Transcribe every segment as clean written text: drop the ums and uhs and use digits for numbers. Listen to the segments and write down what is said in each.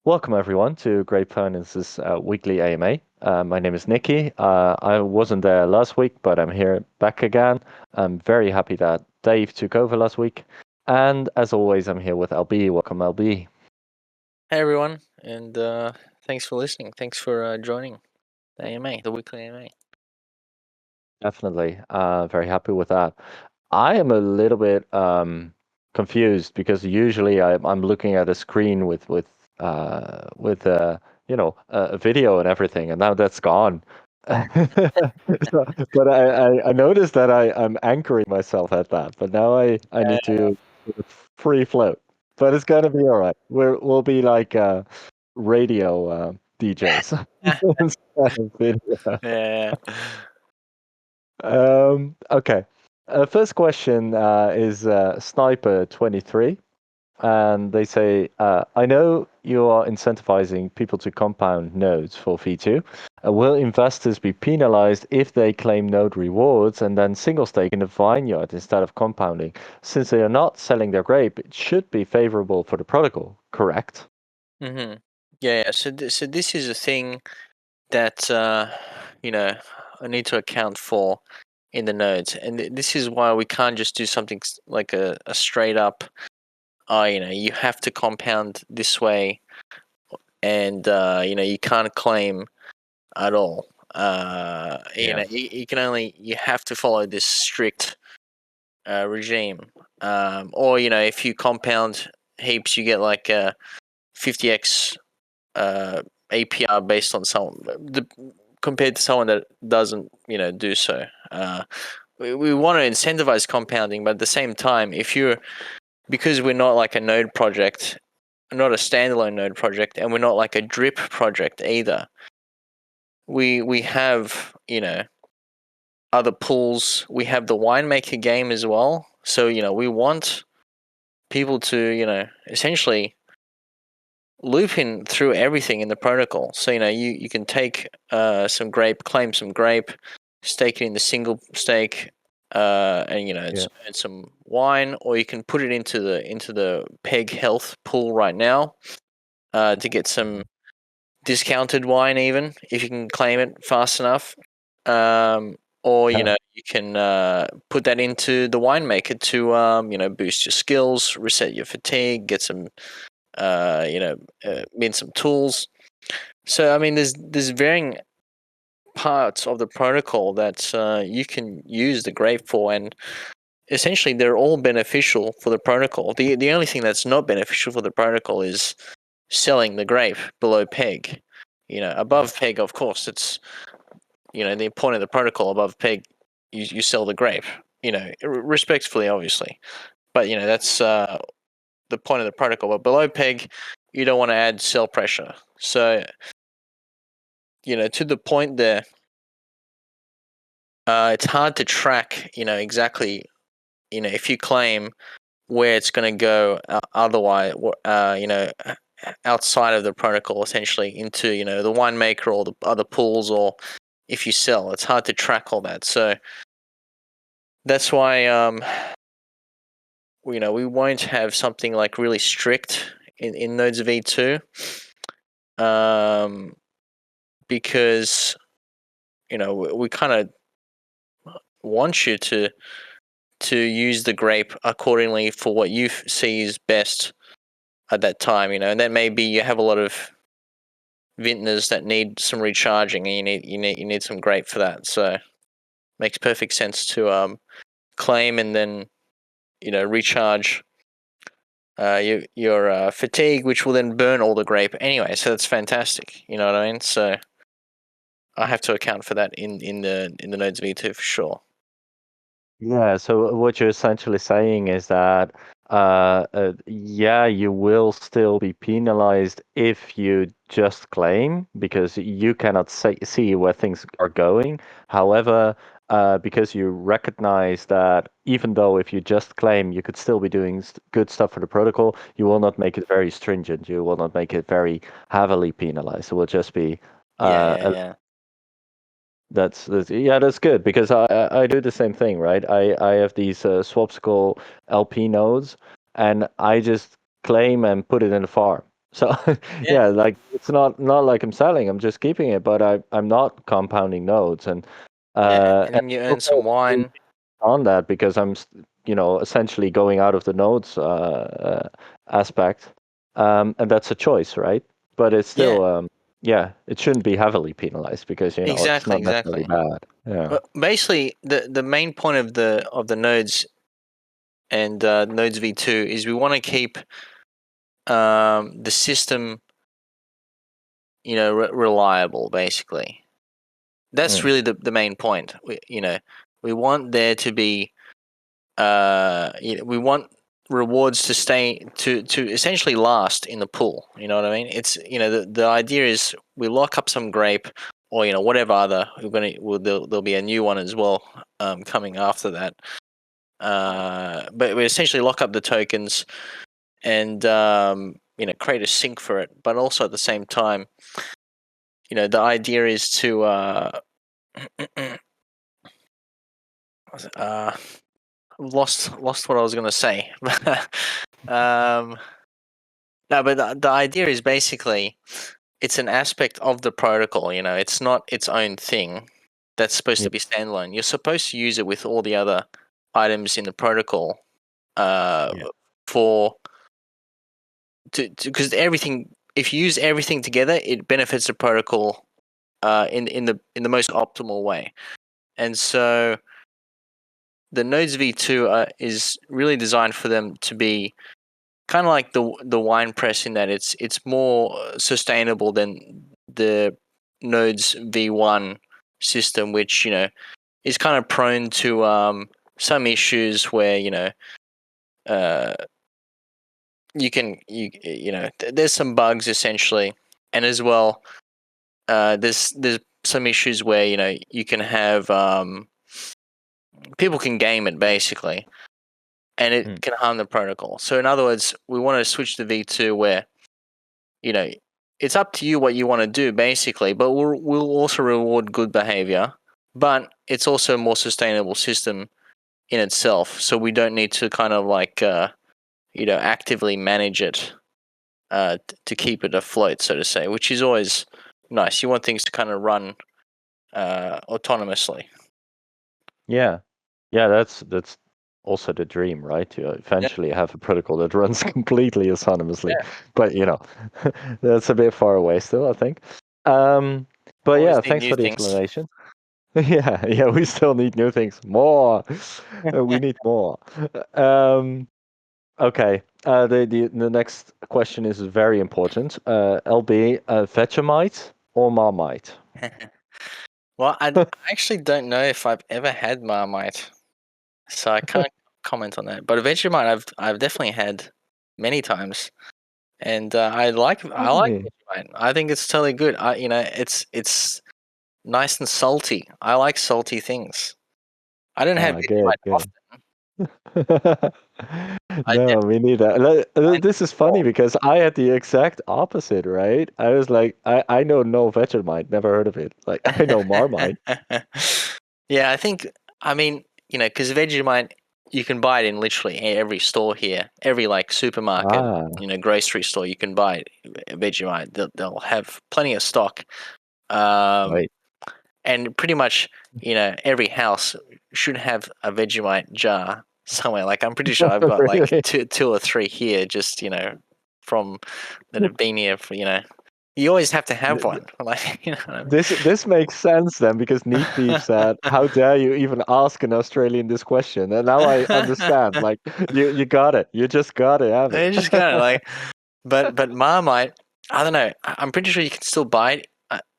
Welcome everyone to Grape Finance's weekly AMA. My name is Nikki. I wasn't there last week, but I'm here back again. I'm very happy that Dave took over last week. And as always, I'm here with LB. Welcome, LB. Hey everyone, and thanks for listening. Thanks for joining the AMA, the weekly AMA. Definitely. Very happy with that. I am a little bit confused because usually I'm looking at a screen with a video and everything, and now that's gone. But I noticed that I'm anchoring myself at that, but now I need to free float. But it's gonna be all right. We'll be like radio DJs instead of video. Yeah. Okay. First question is Sniper23, and they say, I know you are incentivizing people to compound nodes for V2. Will investors be penalized if they claim node rewards and then single stake in the vineyard instead of compounding? Since they are not selling their grape, it should be favorable for the protocol, correct? Mm-hmm. Yeah. So this is a thing that I need to account for in the nodes, and this is why we can't just do something like a straight up. You have to compound this way, and you can't claim at all. You can only you have to follow this strict regime. Or if you compound heaps, you get like a 50x APR based on compared to someone that doesn't do so. We want to incentivize compounding, but at the same time, because we're not like a node project, not a standalone node project, and we're not like a drip project either. We have other pools. We have the Winemaker game as well. So we want people to essentially loop in through everything in the protocol. So you can take some grape, claim some grape, stake it in the single stake, and and some wine, or you can put it into the peg health pool right now to get some discounted wine, even if you can claim it fast enough. Or you can put that into the winemaker to boost your skills, reset your fatigue, get some mint some tools. So I mean, there's varying parts of the protocol that you can use the grape for, and essentially they're all beneficial for the protocol. The only thing that's not beneficial for the protocol is selling the grape below peg. Above peg, of course, it's the point of the protocol. Above peg, you sell the grape. Respectfully, obviously, but that's the point of the protocol. But below peg, you don't want to add sell pressure. So to the point there, it's hard to track exactly if you claim where it's going to go otherwise outside of the protocol, essentially into the winemaker or the other pools, or if you sell, it's hard to track all that. So that's why we won't have something like really strict in nodes of V2, because we kind of want you to use the grape accordingly for what you see is best at that time, and that may be you have a lot of vintners that need some recharging, and you need some grape for that. So it makes perfect sense to claim and then recharge your fatigue, which will then burn all the grape anyway. So that's fantastic. You know what I mean? So I have to account for that in the nodes V2 for sure. Yeah, so what you're essentially saying is that, you will still be penalized if you just claim because you cannot see where things are going. However, because you recognize that even though if you just claim, you could still be doing good stuff for the protocol, you will not make it very stringent. You will not make it very heavily penalized. It will just be Yeah. that's good because I do the same thing, right? I have these Swapsicle LP nodes, and I just claim and put it in the farm. So Yeah, yeah, like it's not like I'm selling. I'm just keeping it, but I'm not compounding notes, yeah, and and then you earn some okay wine. on that because essentially going out of the notes aspect, and that's a choice, right? But it's Yeah, still yeah, it shouldn't be heavily penalized because it's exactly, not necessarily exactly. bad. Yeah. But basically, the main point of the nodes and nodes v2 is we want to keep the system, reliable. Basically, that's Mm. really the main point. We want there to be we want rewards to stay to essentially last in the pool. You know what I mean? It's the idea is we lock up some grape or whatever other there'll be a new one as well coming after that. But we essentially lock up the tokens and create a sink for it. But also at the same time, the idea is to lost what I was going to say. um, no, but the idea is basically it's an aspect of the protocol. It's not its own thing that's supposed Yeah. to be standalone. You're supposed to use it with all the other items in the protocol uh, Yeah. for because everything. If you use everything together, it benefits the protocol in the most optimal way. And so the nodes v2 is really designed for them to be kind of like the wine press in that it's more sustainable than the nodes v1 system, which is kind of prone to some issues where uh, there's some bugs essentially, and as well there's some issues where you can have people can game it basically, and it Mm. can harm the protocol. So in other words, we want to switch to v2 where you know it's up to you what you want to do basically, but we'll also reward good behavior, but it's also a more sustainable system in itself, so we don't need to kind of like actively manage it to keep it afloat, so to say, which is always nice. You want things to kind of run autonomously. Yeah. Yeah, that's also the dream, right? To Yeah, eventually have a protocol that runs completely autonomously. yeah. But that's a bit far away still, I think. Um, but Always yeah, need thanks new for the things. explanation. Yeah, yeah, we still need new things. More. We need more. Um, okay. The next question is very important. LB, Vegemite or Marmite? Well, I actually don't know if I've ever had Marmite, so I can't comment on that. But Vegemite, I've definitely had many times, and I like Really? Vegemite. I think it's totally good. It's nice and salty. I like salty things. I don't have Ah, good, Vegemite good. often. I No, definitely me neither. find This is funny because I had the exact opposite, right? I was like, I know no Vegemite, never heard of it. Like, I know Marmite. Yeah, I mean, because Vegemite, you can buy it in literally every store here, every like supermarket, Ah, grocery store. You can buy Vegemite. They'll have plenty of stock, um, right. and pretty much, every house should have a Vegemite jar somewhere. Like I'm pretty sure I've got like Really? two or three here, just from that have been here for. You always have to have Th- th- one. Like what I mean? This makes sense then because Neat Thief said, "How dare you even ask an Australian this question?" And now I understand. Like, you got it. You just gotta have it. I just kind of like, but Marmite, I don't know. I'm pretty sure you can still buy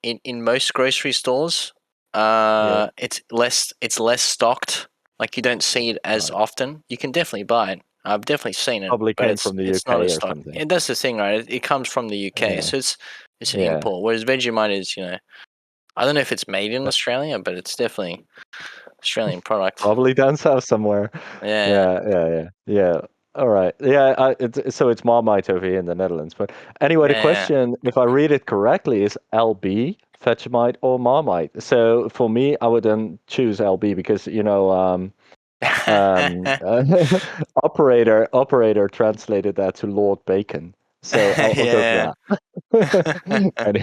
it in most grocery stores. Yeah, It's less stocked. Like you don't see it as right. often. You can definitely buy it. I've definitely seen it, Probably but came it's from the it's not UK as or stocked. something. And that's the thing, right? It comes from the UK, Yeah, so it's an yeah. import. Whereas Vegemite is, I don't know if it's made in Australia, but it's definitely Australian product. Probably down south somewhere. Yeah, Yeah. All right. Yeah, so it's Marmite over here in the Netherlands. But anyway, the yeah, question, if I read it correctly, is LB, Vegemite or Marmite. So for me, I would then choose LB because, yeah. operator translated that to Lord Bacon. So I'll go Yeah. for that.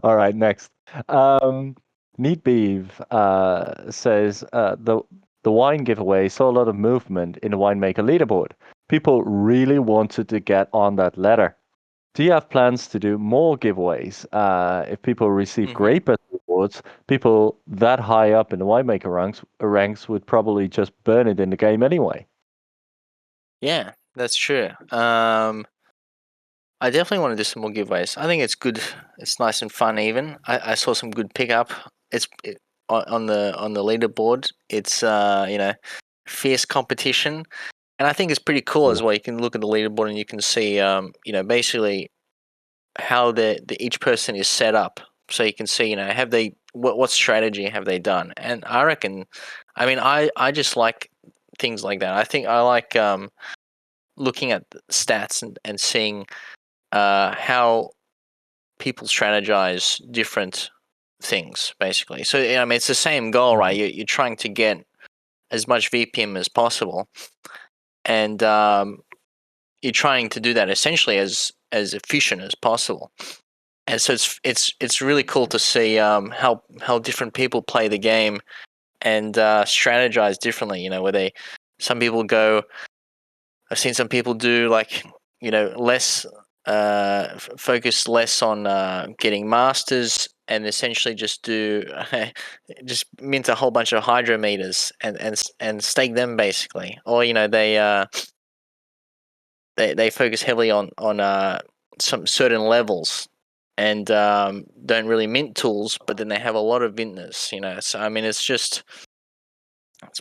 All right, next. Um, Neat Beeve says the wine giveaway saw a lot of movement in the winemaker leaderboard. People really wanted to get on that ladder. Do you have plans to do more giveaways? If people receive hmm grape awards, people that high up in the winemaker ranks would probably just burn it in the game anyway. Yeah, that's true. I definitely want to do some more giveaways. I think it's good. It's nice and fun. Even I saw some good pickup. On the leaderboard. It's fierce competition, and I think it's pretty cool as Cool. well. You can look at the leaderboard and you can see basically how the each person is set up. So you can see have they what strategy have they done? And I reckon, I mean I just like things like that. I think I like looking at the stats and seeing how people strategize different things basically. So I mean, it's the same goal, right? Mhm. You're trying to get as much VPM as possible, and you're trying to do that essentially as efficient as possible. And so it's really cool to see how different people play the game and strategize differently. Where some people go. I've seen some people do like less focus less on getting masters and essentially just do just mint a whole bunch of hydrometers and stake them basically, or they focus heavily on some certain levels and don't really mint tools, but then they have a lot of vintners. So I mean, it's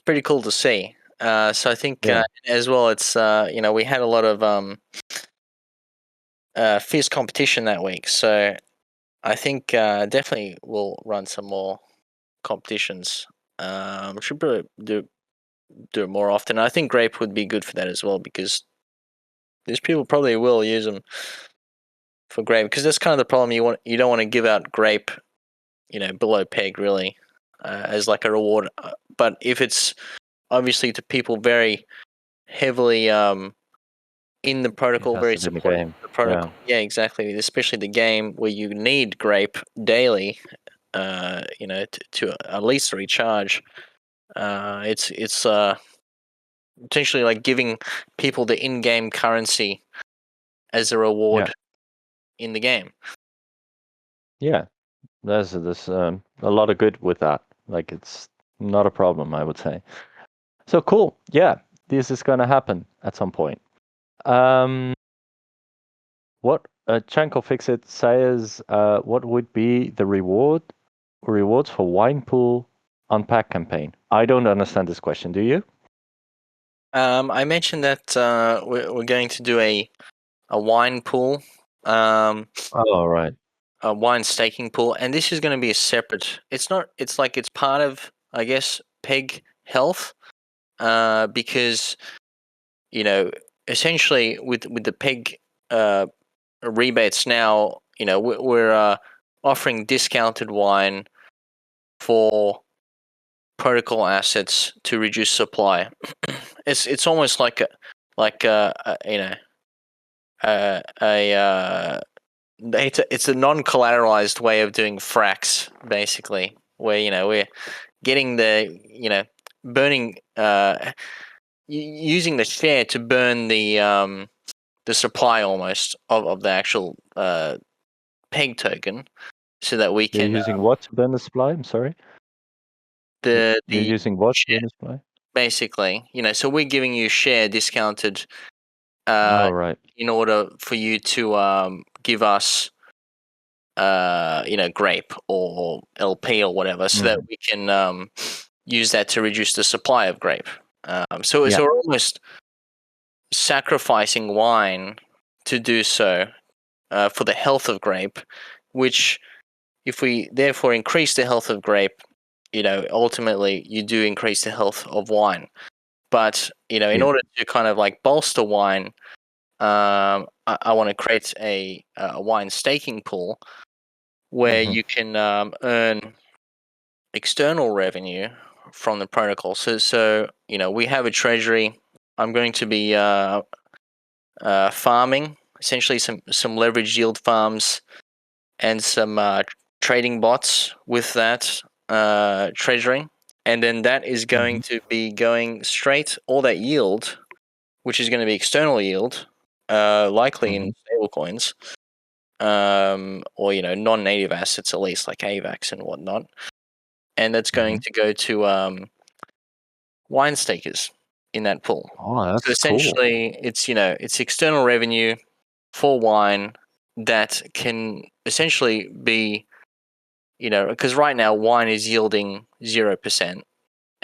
pretty cool to see. So I think Yeah. as well, it's we had a lot of fierce competition that week. So I think definitely we'll run some more competitions. Should probably do it more often. I think grape would be good for that as well because these people probably will use them for grape, because that's kind of the problem. You don't want to give out grape below peg really as like a reward. But if it's obviously to people very heavily in the protocol, very Invested in the supportive game. of the Yeah. protocol. Yeah, exactly. Especially the game where you need grape daily, to at least recharge. It's potentially like giving people the in-game currency as a Yeah. reward in the game. Yeah. There's a lot of good with that. Like it's not a problem, I would say. So cool. Yeah, this is gonna happen at some point. Um, what Chanko Fix It says, what would be the rewards for wine pool unpack campaign? I don't understand this question. Do you? I mentioned that we're going to do a wine pool, um, Oh, right. a wine staking pool, and this is going to be a separate. It's not. It's like it's part of, I guess, Peg Health, because you know, essentially with the Peg rebates now, we're offering discounted wine for protocol assets to reduce supply. It's almost like a it's a non-collateralized way of doing fracks, basically, where we're getting burning using the share to burn the supply almost of the actual peg token, so that we You're can using what to burn the supply? I'm sorry. You're the using what to share burn the supply? basically. So we're giving you share discounted Oh, right. in order for you to give us grape or LP or whatever, so that Hmm. we can use that to reduce the supply of grape. So Yeah. we're almost sacrificing wine to do so for the health of grape, which if we therefore increase the health of grape, ultimately you do increase the health of wine. But in Yeah. order to kind of like bolster wine, I want to create a wine staking pool where Hmm. you can earn external revenue from the protocol. So we have a treasury. I'm going to be farming. essentially some leverage yield farms and some trading bots with that treasury, and then that is going to be going straight, all that yield, which is going to be external yield, likely in stable coins, or non-native assets, at least like AVAX and whatnot, and that's going to go to wine stakers in that pool. Oh, So that's cool. essentially, it's external revenue for wine that can essentially be, because right now wine is yielding 0%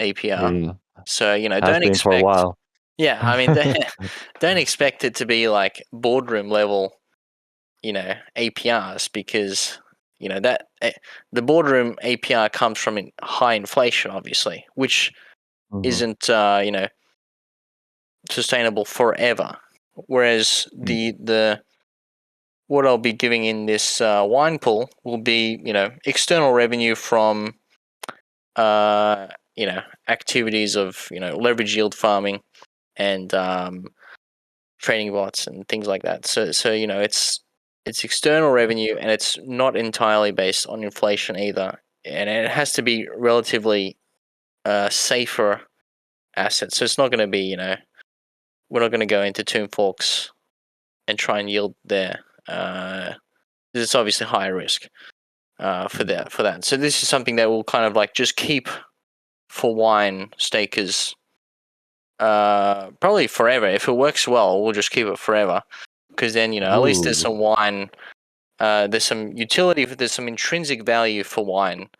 APR. Yeah, So has don't been for a expect. while. Yeah, I mean, don't expect it to be like boardroom level, APRs, because the boardroom APR comes from high inflation, obviously, which Mhm. isn't sustainable forever. Whereas Mm. the what I'll be giving in this wine pool will be external revenue from activities of leverage yield farming and trading bots and things like that. So it's external revenue, and it's not entirely based on inflation either, and it has to be relatively safer assets. So it's not going to be we're not going to go into Tomb Forks and try and yield there. It's obviously higher risk for that. So this is something that will kind of like just keep for wine stakers probably forever. If it works well, we'll just keep it forever, because then at least there's Ooh. some wine. There's some utility. There's some intrinsic value for wine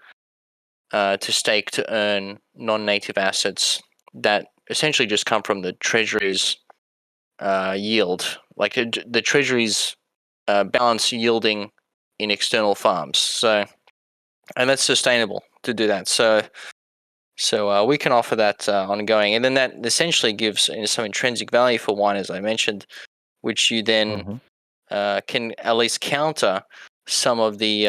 to stake to earn non-native assets that essentially just come from the treasury's yield, like the treasury's balance yielding in external farms. So, and that's sustainable to do that. So we can offer that ongoing, and then that essentially gives some intrinsic value for wine, as I mentioned, which you then Mhm. can at least counter some of the,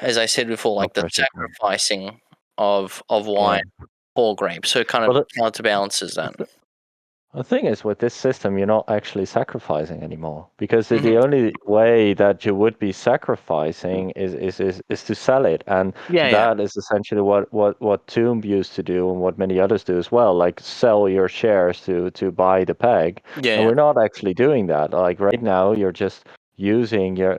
as I said before, No like the pressure. sacrificing of Yeah. wine for grapes. So it kind of Well, counterbalances that. the thing is, with this system, you're not actually sacrificing anymore, because the Hmm. only way that you would be sacrificing is to sell it, and Yeah, yeah, that is essentially what Tomb used to do, and what many others do as well, like sell your shares to buy the peg. yeah, And yeah. we're not actually doing that. Like right now, you're just using your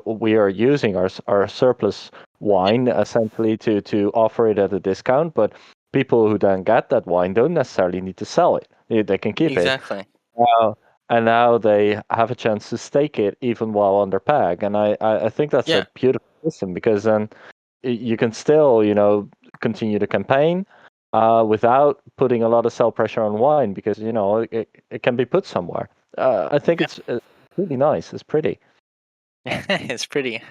we are using our surplus wine essentially to offer it at a discount, but people who then get that wine don't necessarily need to sell it. They can keep it. Exactly. Uh, and now they have a chance to stake it even while under peg. And I think that's a Yeah, beautiful system, because then you can still, continue the campaign without putting a lot of sell pressure on wine, because, it can be put somewhere. I think it's really nice. It's pretty. it's pretty.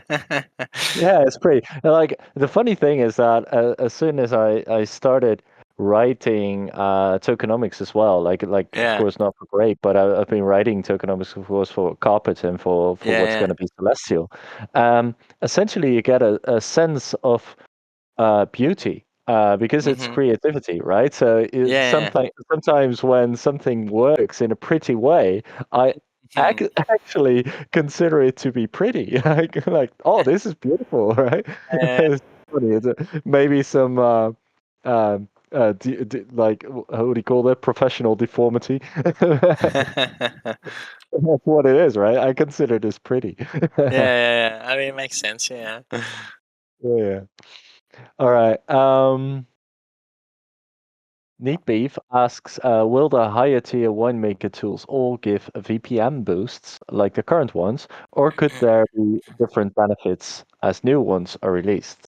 Yeah, it's pretty. Like, the funny thing is that as soon as I started writing tokenomics as well, like of Yeah, course not for Grape, but I've been writing tokenomics of course for Carpet and for yeah, what's yeah. going to be Celestial. Essentially, you get a sense of beauty because it's Hmm. creativity, right? So Yeah, sometimes when something works in a pretty way, I yeah. actually consider it to be pretty. Like, oh, this is beautiful, right? Yeah. It's funny. Maybe some like, how would you call that? Professional deformity. That's what it is, right? I consider this pretty. Yeah. I mean, it makes sense. Yeah. Yeah. All right. Neat Beef asks, will the higher tier winemaker tools all give VPN boosts like the current ones, or could there be different benefits as new ones are released?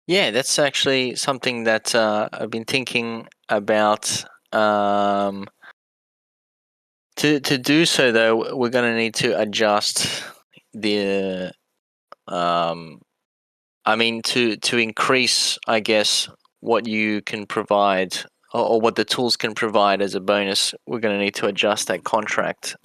Yeah, that's actually something that I've been thinking about. To do so, though, we're going to need to adjust the. Um, I mean, to increase, I guess, what you can provide, or what the tools can provide as a bonus. We're going to need to adjust that contract.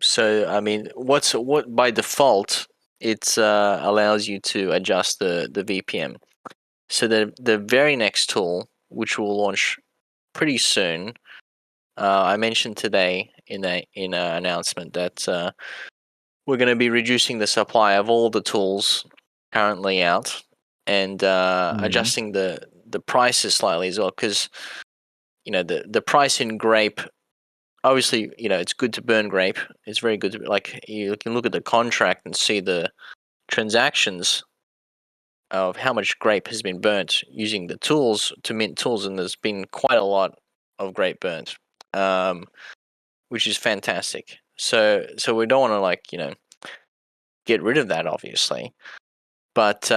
So, I mean, what by default it allows you to adjust the VPN. So the very next tool, which will launch pretty soon, I mentioned today in a announcement that we're going to be reducing the supply of all the tools currently out, and Mm-hmm. adjusting the prices slightly as well, because the price in grape, obviously, it's good to burn grape. It's very good to, like, you can look at the contract and see the transactions of how much grape has been burnt using the tools to mint tools, and there's been quite a lot of grape burnt, um, which is fantastic. So we don't want to, like, get rid of that, obviously, but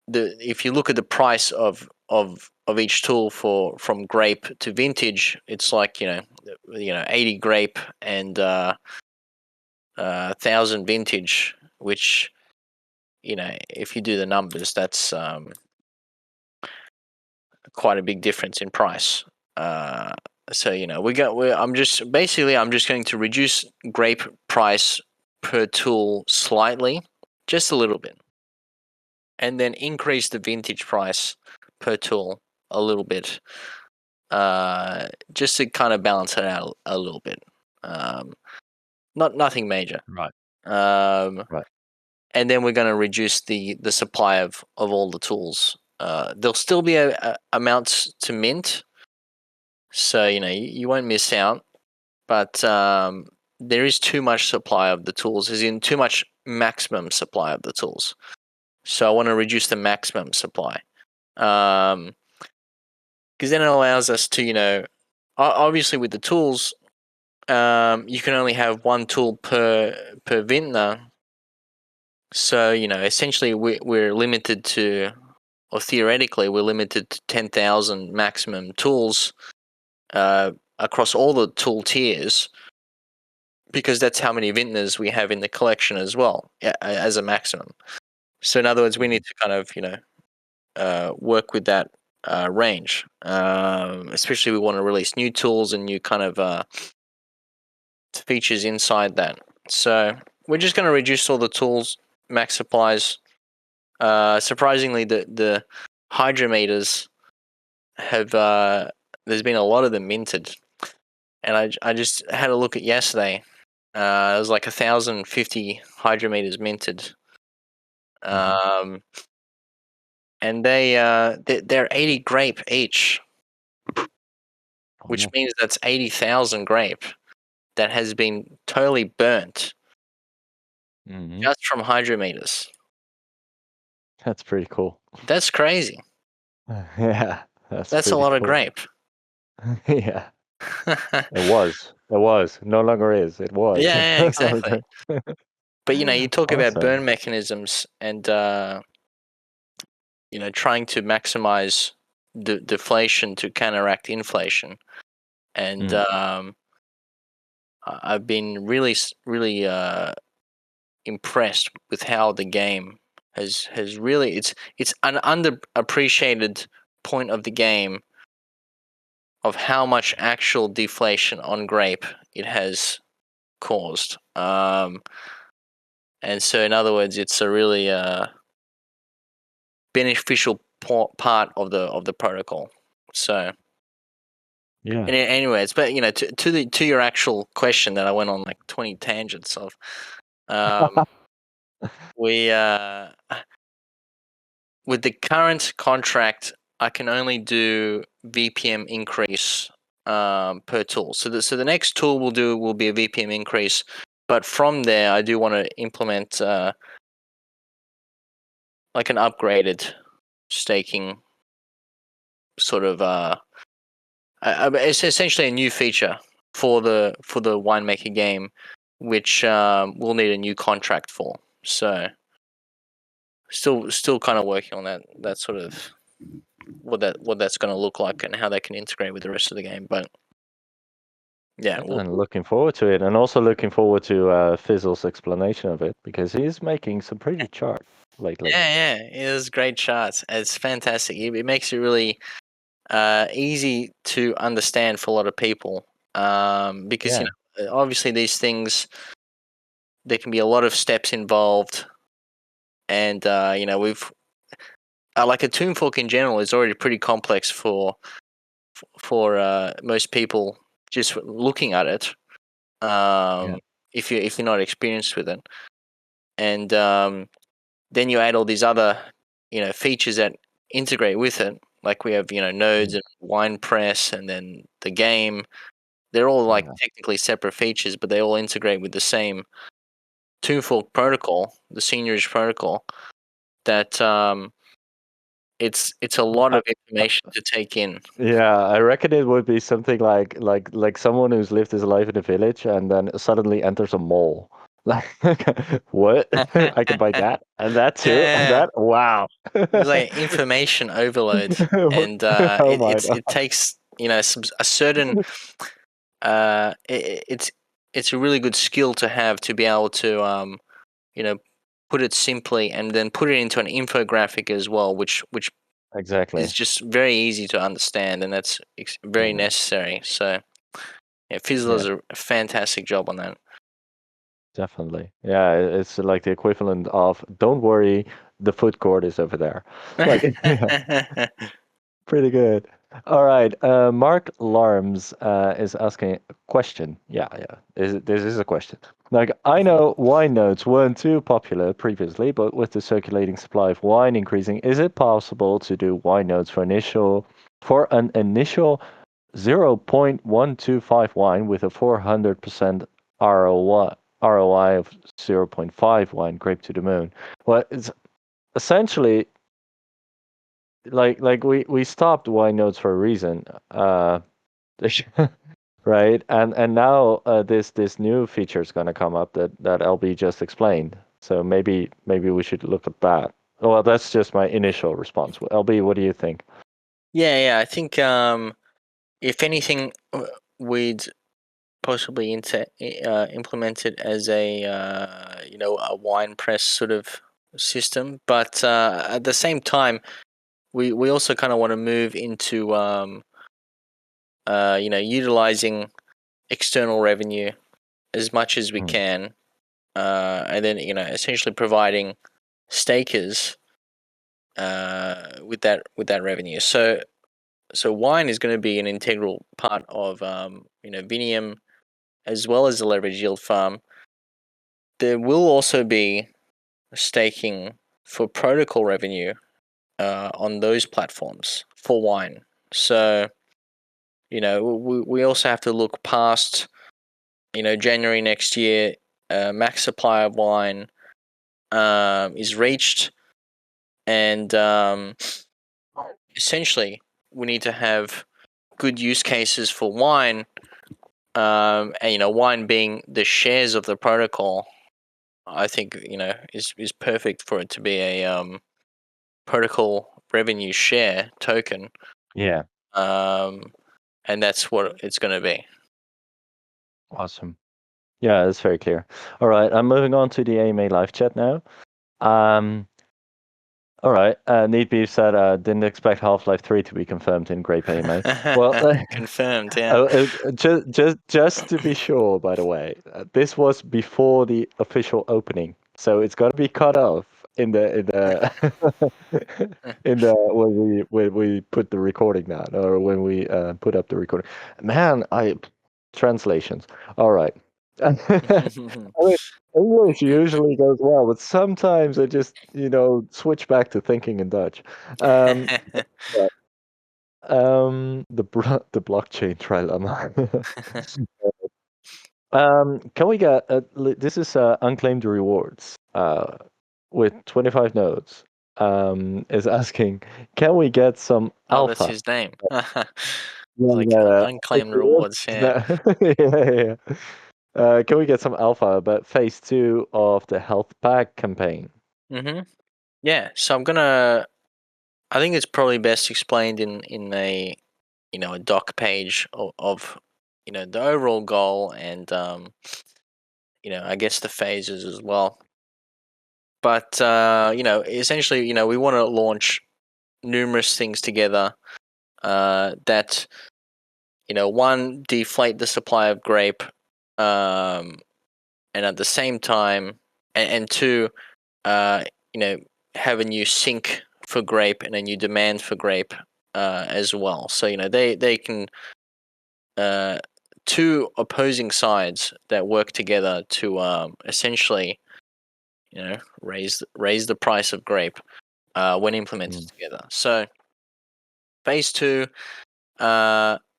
if you look at the price of each tool from grape to vintage, it's like 80 grape and 1,000 vintage, which, if you do the numbers, that's quite a big difference in price. So I'm just going to reduce grape price per tool slightly, just a little bit, and then increase the vintage price per tool a little bit, just to kind of balance it out a little bit. Um, nothing major. Right. Um, Right. and then we're going to reduce the supply of all the tools. There'll still be amounts to mint, so you won't miss out. But there is too much supply of the tools, as in too much maximum supply of the tools. So I want to reduce the maximum supply, because then it allows us to, obviously with the tools, you can only have one tool per vintner. So essentially we're limited to, or theoretically we're limited to 10,000 maximum tools across all the tool tiers, because that's how many vintners we have in the collection as well, as a maximum. So in other words, we need to kind of work with that range, especially we want to release new tools and new kind of features inside that. So we're just going to reduce all the tools, max supplies. Surprisingly, the hydrometers have there's been a lot of them minted, and I just had a look at yesterday. It was like 1,050 hydrometers minted, Mm-hmm. um, and they're 80 grape each, which Oh, means that's 80,000 grape that has been totally burnt mm-hmm. just from hydrometers. That's pretty cool. That's crazy. Yeah, that's That's a pretty lot of cool. grape. Yeah, it was. It was. No longer is. It was. Yeah, So exactly. But you talk about awesome. burn mechanisms and trying to maximize deflation to counteract inflation, and Mm. I've been really impressed with how the game has really, it's an underappreciated point of the game of how much actual deflation on grape it has caused. And so, in other words, it's a really beneficial part of the protocol. So, Yeah. anyways, but to your actual question that I went on like 20 tangents of, um, we with the current contract, I can only do VPM increase per tool. So the next tool we'll do will be a VPM increase, but from there I do want to implement like an upgraded staking sort of it's essentially a new feature for the winemaker game, which we'll need a new contract for. So still kind of working on that sort of what that's going to look like and how they can integrate with the rest of the game. But yeah, And looking forward to it, and also looking forward to Fizzle's explanation of it because he's making some pretty chart lately. yeah, it is great charts. It's fantastic. It makes it really easy to understand for a lot of people, because Yeah. obviously these things, there can be a lot of steps involved, and we've like a tomb fork in general is already pretty complex for for most people just looking at it. Yeah. If you're not experienced with it, and then you add all these other features that integrate with it, like we have nodes Mm. and wine press, and then the game. They're all like Yeah. technically separate features, but they all integrate with the same two-fork protocol, the seniorage protocol. That it's a lot I, of information to take in. yeah, I reckon it would be something like someone who's lived his life in a village and then suddenly enters a mall. Like, what? I can buy that and that too and Yeah, that. Wow. it's like information overload, and Oh my it takes a certain it's a really good skill to have to be able to you know put it simply and then put it into an infographic as well, which is Exactly. just very easy to understand, and that's very Yeah. necessary. So yeah, Fizzle Yeah, does a fantastic job on that. definitely. Yeah, it's like the equivalent of don't worry, the food court is over there. Like, yeah. Pretty good. All right. Mark Larms is asking a question. Yeah, yeah. This is a question. Like, I know wine notes weren't too popular previously, but with the circulating supply of wine increasing, is it possible to do wine notes for an initial 0.125 wine with a 400% ROI of zero point 0.5 wine grape to the moon? Well, it's essentially like we stopped wine notes for a reason, right? And now this new feature is going to come up that LB just explained. So maybe we should look at that. Well, that's just my initial response. LB, what do you think? Yeah, I think if anything, we'd possibly implement it as a a wine press sort of system, but at the same time, we also kind of want to move into utilizing external revenue as much as we Hmm. can, and then essentially providing stakers with that revenue. So wine is going to be an integral part of Vinium as well as the leverage yield farm. There will also be staking for protocol revenue on those platforms for wine. So we also have to look past January next year. Max supply of wine is reached, and essentially we need to have good use cases for wine. And wine being the shares of the protocol, I think is perfect for it to be a protocol revenue share token. Yeah, Um, and that's what it's going to be. awesome. Yeah, that's very clear. All right, I'm moving on to the AMA live chat now. Um, all right. Need be said, didn't expect Half-Life 3 to be confirmed in Grape AMA. Well, Confirmed, yeah. just to be sure, by the way, this was before the official opening, so it's got to be cut off in the in the when we put the recording down or when we put up the recording. Man, I translations. All right. I mean, English usually goes well, but sometimes I just, switch back to thinking in Dutch. Um, but, the blockchain trilemma. Can we get this is unclaimed rewards with 25 nodes. Is asking, can we get some Oh, that's alpha? his name. Yeah, Like yeah, unclaimed rewards, yeah. yeah, yeah. Can we get some alpha about phase two of the health pack campaign? Yeah, so I think it's probably best explained in a doc page of the overall goal, and I guess the phases as well. But essentially, we want to launch numerous things together that one, deflate the supply of grape, and at the same time, and two, uh, you know have a new sink for grape and a new demand for grape, as well. So they can two opposing sides that work together to essentially raise the price of grape when implemented together. So phase two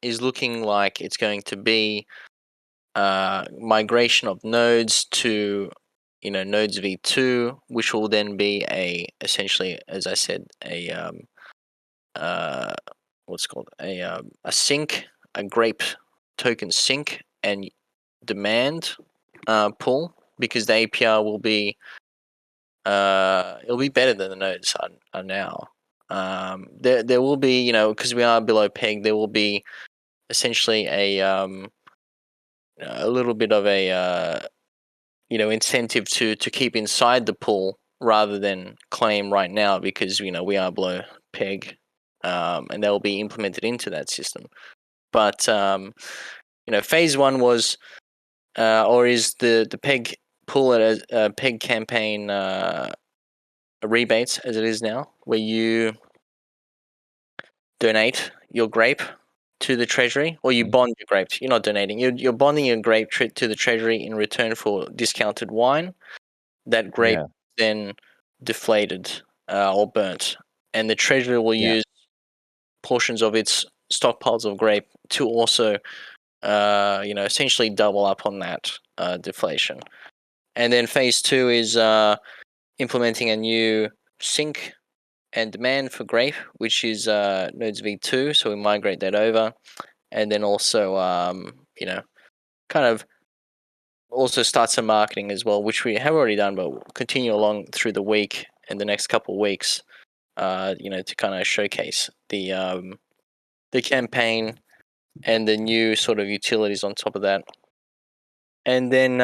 is looking like it's going to be migration of nodes to nodes v2, which will then be essentially, as I said, uh, what's it called a sink, a grape token sink and demand pool, because the APR will be it'll be better than the nodes are now. There will be, because we are below peg, there will be essentially a little bit of a incentive to keep inside the pool rather than claim right now, because we are below peg, and they'll be implemented into that system. But phase one was or is the peg pool at a peg campaign rebates, as it is now, where you donate your grape to the treasury, or you bond your grapes. You're not donating. You're bonding your grape to the treasury in return for discounted wine. That grape then deflated or burnt, and the treasury will use portions of its stockpiles of grape to also, essentially double up on that deflation. And then phase two is implementing a new sink and demand for grape, which is nodes v2. So we migrate that over, and then also, kind of also start some marketing as well, which we have already done, but we'll continue along through the week and the next couple of weeks, to kind of showcase the campaign and the new sort of utilities on top of that. And then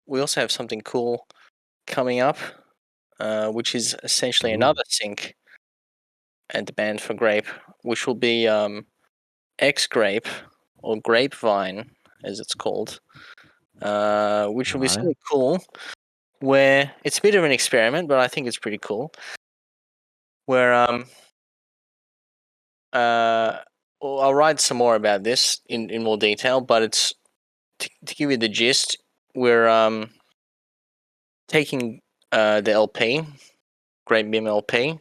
we also have something cool coming up, which is essentially another sync and demand for grape, which will be XGrape, or Grapevine, as it's called, which will be something cool, where it's a bit of an experiment, but I think it's pretty cool. Where I'll write some more about this in more detail, but it's to give you the gist. We're taking the LP, Grape BIM LP,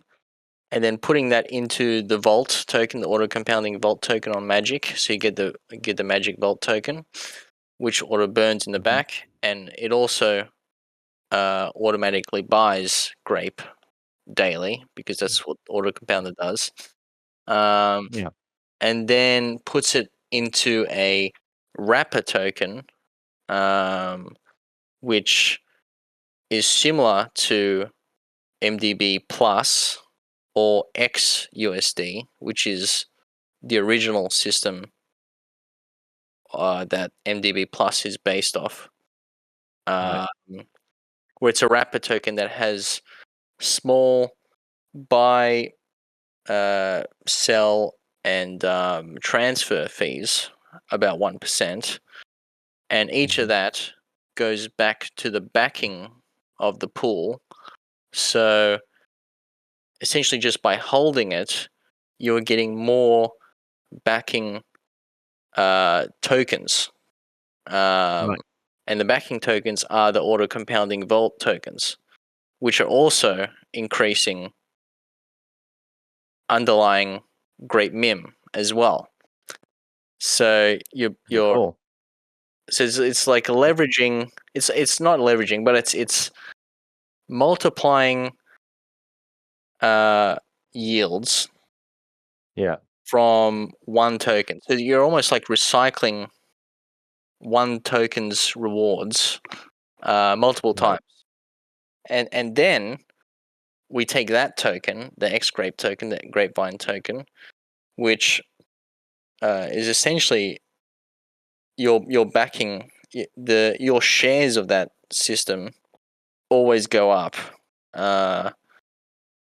and then putting that into the Vault token, the auto compounding Vault token on Magic. So you get the Magic Vault token, which auto burns in the back, and it also automatically buys grape daily, because that's what auto compounder does. And then puts it into a wrapper token, which is similar to MDB Plus or XUSD, which is the original system that MDB Plus is based off, where it's a wrapper token that has small buy, sell, and transfer fees, about 1%, and each of that goes back to the backing of the pool. So essentially, just by holding it, you're getting more backing tokens. And the backing tokens are the auto compounding Vault tokens, which are also increasing underlying Grape MIM as well. So you're Cool. so it's like leveraging. It's not leveraging, but it's multiplying yields from one token. So you're almost like recycling one token's rewards multiple times. And then we take that token, the XGrape token, the Grapevine token, which is essentially your backing, your shares of that system always go up.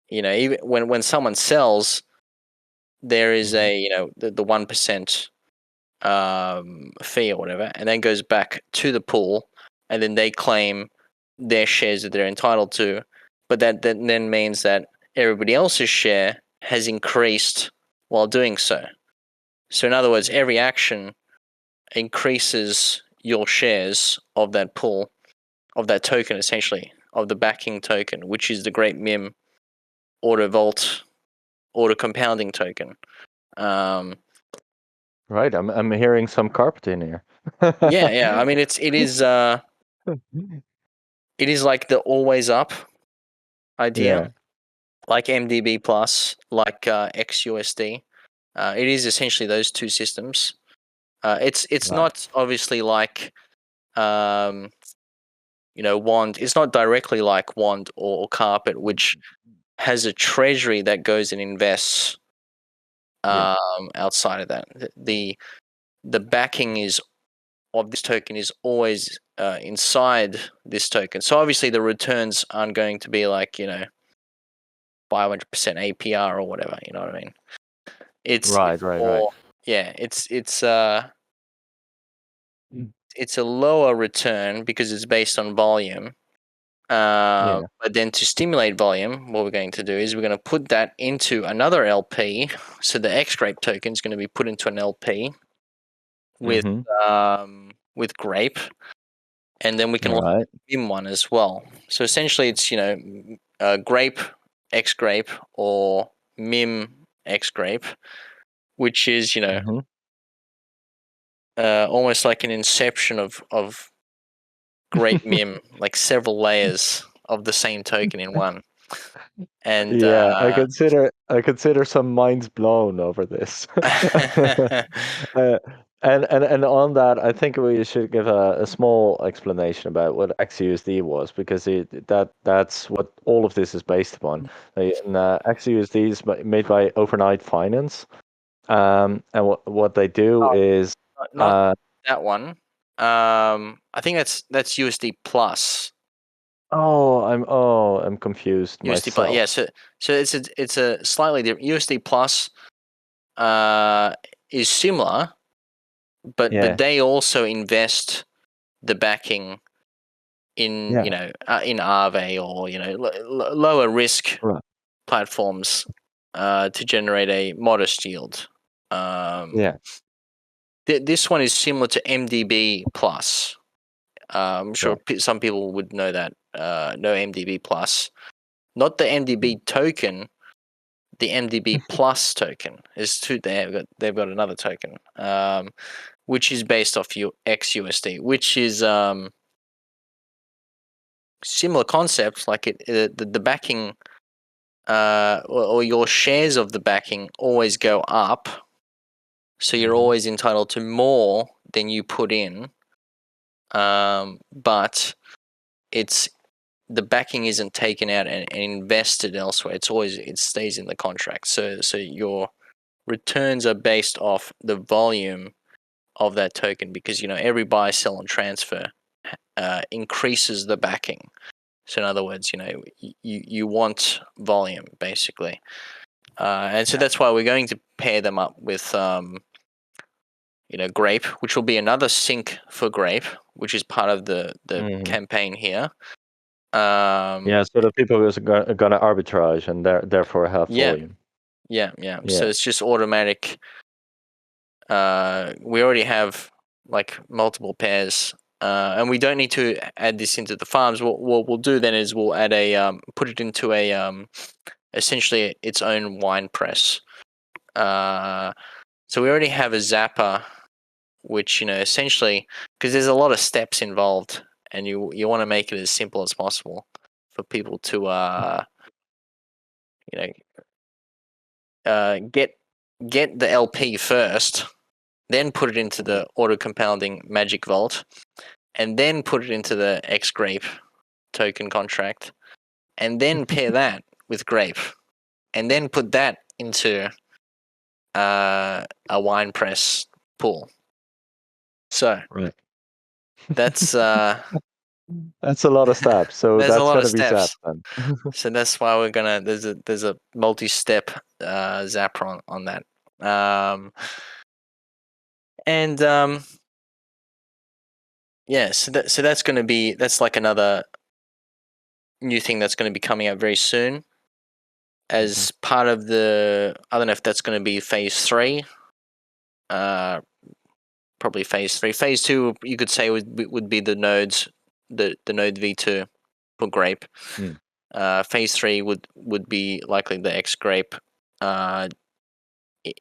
Even when someone sells, there is a the 1% fee or whatever, and then goes back to the pool, and then they claim their shares that they're entitled to. But that then means that everybody else's share has increased while doing so. So in other words, every action increases your shares of that pool, of that token, essentially, of the backing token, which is the Grape MIM auto vault, auto compounding token. Right. I'm hearing some carpet in here. Yeah. I mean, it is like the always up idea, Yeah. like MDB plus, like XUSD. It is essentially those two systems. It's Right. not obviously like Wand. It's not directly like Wand or Carpet, which has a treasury that goes and invests Yeah. outside of that. The backing is of this token is always inside this token. So obviously the returns aren't going to be like 500% APR or whatever. You know what I mean? It's Right. Right. Right. more Mm. it's a lower return because it's based on volume. Yeah. But then to stimulate volume, what we're going to do is we're going to put that into another LP. So the XGrape token is going to be put into an LP with Mm-hmm. with Grape, and then we can All launch right. a MIM one as well. So essentially, it's Grape XGrape or MIM XGrape, which is Mm-hmm. almost like an inception of Grape MIM, like several layers of the same token in one. And Yeah, I consider some minds blown over this. Uh, and on that, I think we should give a small explanation about what XUSD was, because that's what all of this is based upon. And XUSD is made by Overnight Finance, and what they do oh, is not that one. I think that's USD plus. I'm confused USD plus, myself. yeah. So it's a slightly different. USD plus is similar, but Yeah, they also invest the backing in yeah, in Aave or lower risk right, platforms to generate a modest yield. Um, yeah, this one is similar to MDB plus. I'm sure right. some people would know that. Know MDB plus, not the Yeah. MDB token. The MDB plus token is two. They've got another token, which is based off XUSD, which is similar concepts. Like the backing, or your shares of the backing always go up, so you're Mhm. always entitled to more than you put in. But it's the backing isn't taken out and invested elsewhere. It stays in the contract. So your returns are based off the volume of that token, because every buy, sell, and transfer increases the backing. So in other words, you want volume basically, and so Yeah. that's why we're going to pair them up with Grape, which will be another sync for Grape, which is part of the Mhm. campaign here. Um, Yeah, so the people who's gonna arbitrage and therefore have yeah, volume. yeah. So Yeah. it's just automatic. We already have like multiple pairs, and we don't need to add this into the farms. What we'll do then is we'll add put it into a essentially its own wine press. So we already have a zapper, which essentially, because there's a lot of steps involved, and you want to make it as simple as possible for people to you know get the LP first, then put it into the auto compounding magic vault, and then put it into the XGrape token contract, and then pair that with Grape, and then put that into a wine press pool. So Right. that's That's a lot of steps. So there's a that's lot of gonna be Zap steps. then. So that's why we're gonna there's a multi-step zapper on that. Um, and yeah, so that's like another new thing that's going to be coming out very soon. as part of the. I don't know if that's going to be phase 3. Probably phase 3. Phase 2, you could say, would be the nodes, the node V2 for Grape. Mm. Phase 3 would be likely the XGrape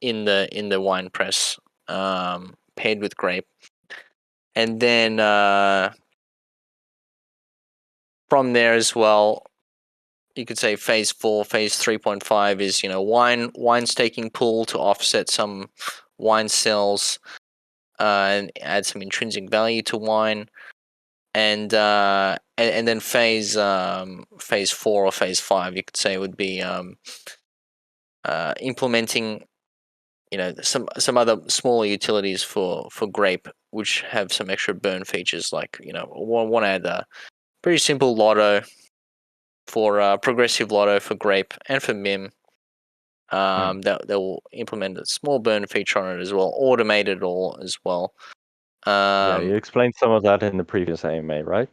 in the wine press, paired with Grape, and then from there as well, you could say phase 4, phase 3.5 is wine staking pool to offset some wine sales and add some intrinsic value to wine. And then phase 4 or phase 5, you could say, would be implementing some other smaller utilities for Grape, which have some extra burn features, like want to add a pretty simple lotto for progressive lotto for Grape and for Mim. That will implement a small burn feature on it as well, automate it all as well. Yeah, you explained some of that in the previous AMA, right?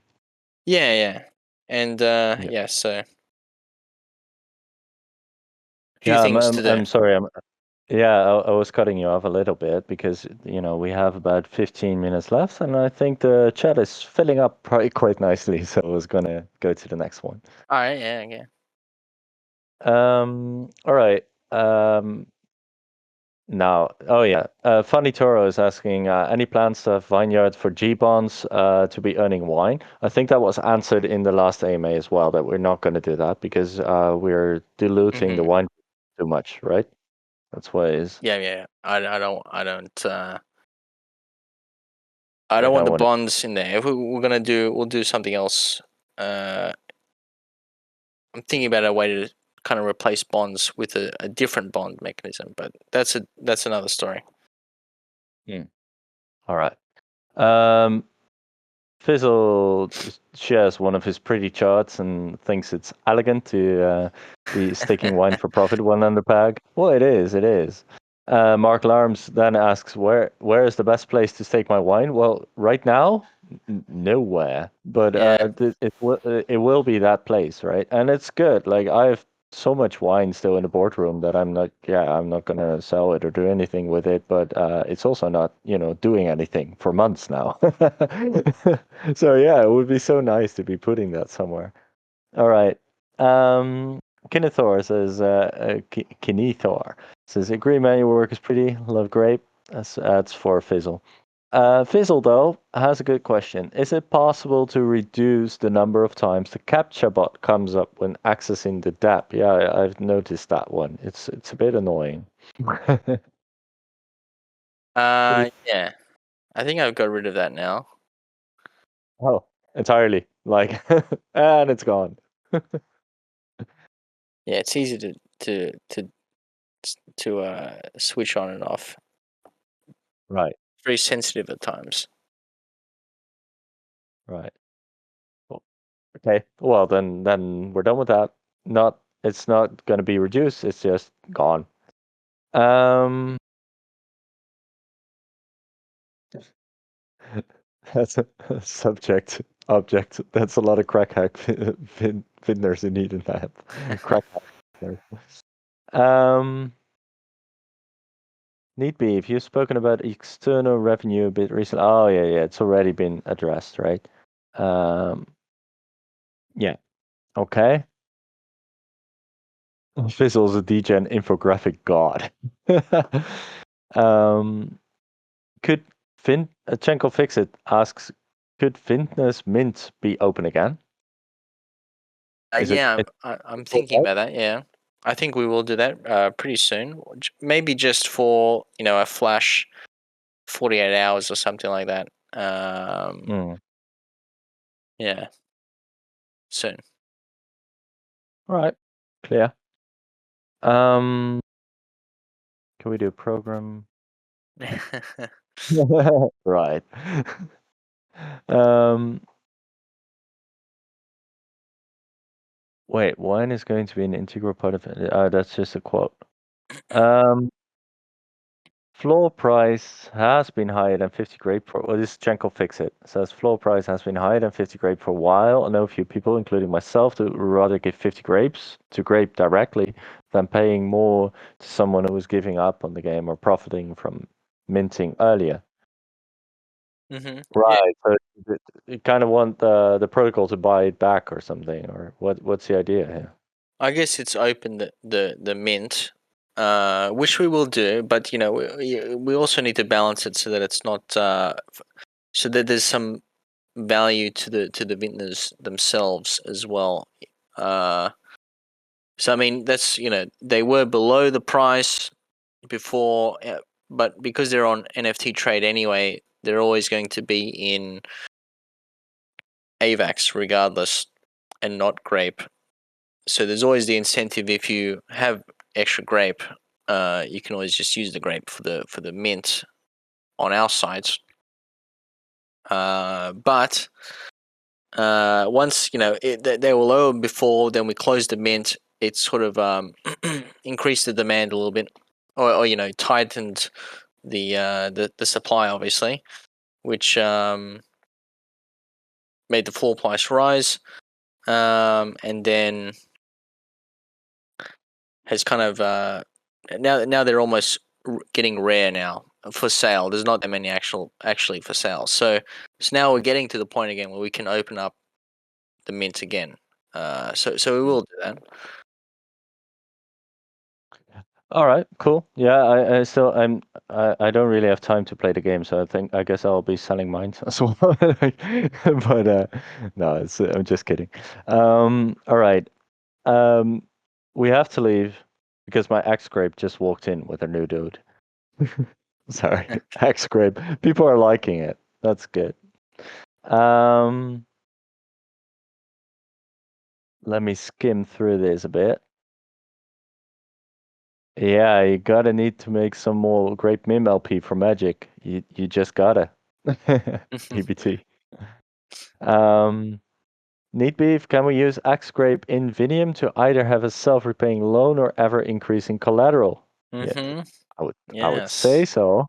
Yeah, and so a few Yeah, things to do. I'm sorry. I was cutting you off a little bit because we have about 15 minutes left, and I think the chat is filling up quite nicely. So I was gonna go to the next one. All right, yeah. All right. Now, oh yeah, Funny Toro is asking, any plans to have vineyard for G bonds to be earning wine? I think that was answered in the last AMA as well, that we're not going to do that because we're diluting the wine too much, right? That's why is Yeah. I we don't want don't the want to. bonds in there. If we'll do something else. I'm thinking about a way to kind of replace bonds with a different bond mechanism, but that's another story. All right. Um, Fizzle shares one of his pretty charts and thinks it's elegant to be staking wine for profit one under peg. Well, it is. It is. Mark Larms then asks, "Where is the best place to stake my wine?" Well, right now, nowhere. But Yeah. it will be that place, right? And it's good. Like I have so much wine still in the boardroom that I'm not gonna sell it or do anything with it. But it's also not doing anything for months now. So yeah, it would be so nice to be putting that somewhere. All right. Kinethor says, Kinethor says, agree, man, your work is pretty. Love Grape. That's for Fizzle. Fizzle, though, has a good question. Is it possible to reduce the number of times the CAPTCHA bot comes up when accessing the DApp? Yeah, I've noticed that one. It's a bit annoying. Yeah. I think I've got rid of that now. Oh, entirely. Like, and it's gone. Yeah, it's easy to switch on and off. Right. Very sensitive at times. Right. Okay. Well, then we're done with that. It's not going to be reduced. It's just gone. That's a subject object. That's a lot of crack hack vintners you need in that. Crack hack. Need be if you've spoken about external revenue a bit recently. Oh yeah, it's already been addressed, right? Yeah. Okay. Fizzle's a degen infographic god. Could Chenko fix it? Asks, could Vintners Mint be open again? Is it? Yeah, I'm thinking about that. Yeah, I think we will do that pretty soon. Maybe just for a flash, 48 hours or something like that. Yeah, soon. All right. Clear. Can we do program? Right. Wait, wine is going to be an integral part of it. That's just a quote. Floor price has been higher than 50 grape for, well, this Jenko fix it. Says floor price has been higher than 50 grape for a while. I know a few people, including myself, who rather give 50 grapes to grape directly than paying more to someone who is giving up on the game or profiting from minting earlier. Mm-hmm. Yeah, Right. So you kind of want the protocol to buy it back or something, or what's the idea here? I guess it's open the mint, which we will do, but we also need to balance it so that it's not so that there's some value to the vintners themselves as well. Uh, so I mean that's they were below the price before, but because they're on NFT trade anyway, they're always going to be in AVAX regardless, and not grape. So there's always the incentive if you have extra grape, you can always just use the grape for the mint on our site. But once they were lower before, then we closed the mint. It sort of increased the demand a little bit, or tightened the supply, obviously, which made the floor price rise, and then has kind of now they're almost getting rare now for sale. There's not that many actually for sale. So now we're getting to the point again where we can open up the mint again. So we will do that. All right, cool. Yeah, I still I don't really have time to play the game, so I guess I'll be selling mine as well. But no, I'm just kidding. All right. Um, we have to leave because my XGrape just walked in with a new dude. Sorry, XGrape. People are liking it. That's good. Um, let me skim through this a bit. Yeah, you gotta need to make some more grape mim LP for Magic. You just gotta. PBT. Um, Neat beef. Can we use XGrape in Vinium to either have a self-repaying loan or ever increasing collateral? Yeah, Mm-hmm. I would say Yes. so.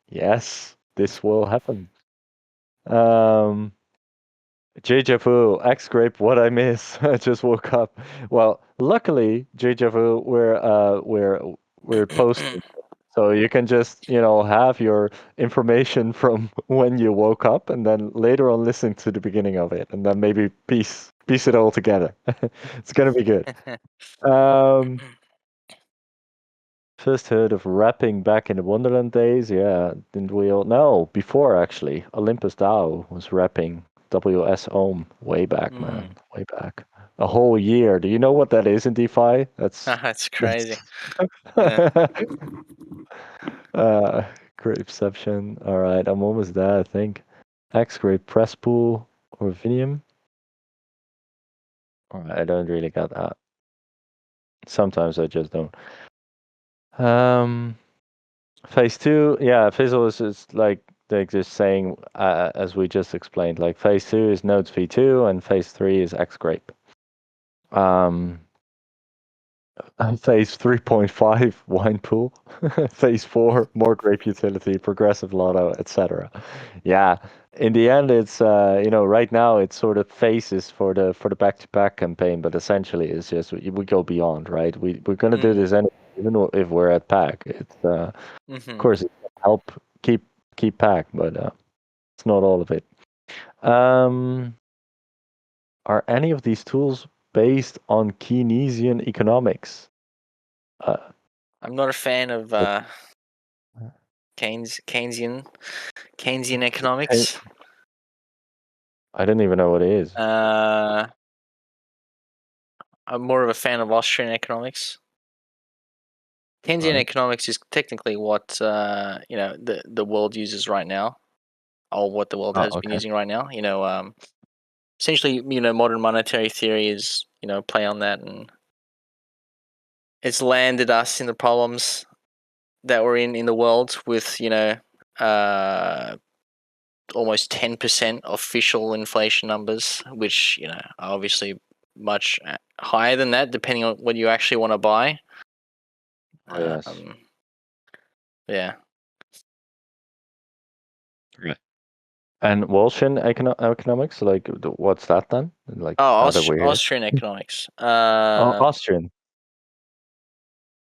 Yes, this will happen. Um, Fu, XGrape, what I miss. I just woke up. Well, luckily, Fu, we're posting. So you can just, have your information from when you woke up and then later on listen to the beginning of it and then maybe piece it all together. It's gonna be good. Um, First heard of rapping back in the Wonderland days. Yeah, didn't we all? No, before actually. Olympus Dow was rapping WS Ohm way back, man. Mm. Way back. A whole year. Do you know what that is in DeFi? That's crazy. That's Yeah. uh great perception. All right, I'm almost there, I think. XGrape press pool or Vinium. All right, I don't really get that. Sometimes I just don't. Um Phase two, yeah, Fizzle is like they're just saying, as we just explained, like phase two is Nodes V2 and phase three is XGrape. Um, and phase 3.5 wine pool, phase four more grape utility, progressive lotto, etc. Yeah, in the end, it's right now it's sort of phases for the back-to-back campaign, but essentially it's just we go beyond, right? We're gonna do Mm. this anyway, even if we're at pack. It's of Mm-hmm. course, it can help keep pack, but it's not all of it. Um, are any of these tools based on Keynesian economics? Uh, I'm not a fan of what- Keynesian I economics. I don't even know what it is. Uh, I'm more of a fan of Austrian economics. Keynesian Right? economics is technically what the world uses right now, or what the world Oh, has been okay. using right now. Essentially, modern monetary theory is play on that, and it's landed us in the problems that we're in the world with uh, almost 10% official inflation numbers, which are obviously much higher than that, depending on what you actually want to buy. Oh yes. Um, Yeah. Right. And Walshian economics, like what's that then? Like Oh, how do we hear? Austrian economics. Oh, Austrian.